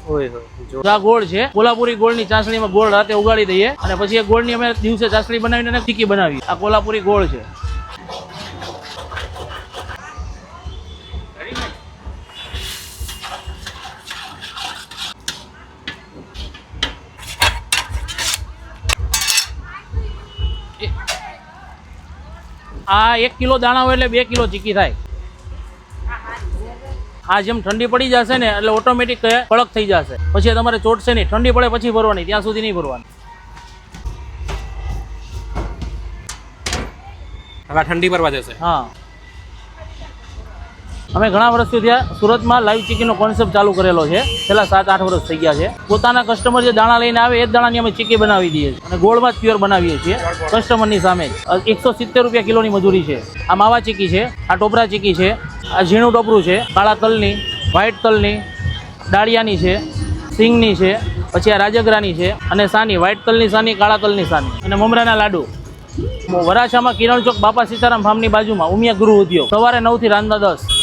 આ ગોળ છે, કોલ્હાપુરી ગોળની ચાસણીમાં ગોળ રાતે ઉગાડી દઈએ અને પછી એ ગોળની અમે દિવસે ચાસણી બનાવીને ચીકી બનાવી. આ કોલ્હાપુરી ગોળ છે. આ 1 કિલો દાણા હોય એટલે 2 કિલો ચીકી થાય. આ જેમ ઠંડી પડી જશે ને એટલે ઓટોમેટિક કડક થઈ જશે. પછી તમારે ચોટશે નહીં. ઠંડી પડે પછી ભરવાની, ત્યાં સુધી નહીં ભરવાની. હવે ઠંડી ભરવા જશે. હા, અમે ઘણા વર્ષથી ત્યાં સુરતમાં લાઈવ ચીકીનો કોન્સેપ્ટ ચાલુ કરેલો છે. છેલ્લા 7-8 વર્ષ થઈ ગયા છે. પોતાના કસ્ટમર જે દાણા લઈને આવે એ જ દાણાની અમે ચીકી બનાવી દઈએ છીએ અને ગોળમાં જ પ્યોર બનાવીએ છીએ કસ્ટમરની સામે જ. 170 રૂપિયા કિલોની મજૂરી છે. આ માવા ચીકી છે, આ ટોપરા ચીકી છે, આ ઝીણું ટોપરું છે, કાળા તલની, વ્હાઈટ તલની, ડાળિયાની છે, સિંગની છે, પછી આ રાજગરાની છે અને સાની, વ્હાઈટ તલની સાની, કાળા તલની સાની અને મમરાના લાડુ. વરાછામાં કિરણ ચોક બાપા સીતારામ ફાર્મની બાજુમાં ઉમિયા ગૃહ ઉદ્યોગ. સવારે 9 થી રાતના 10.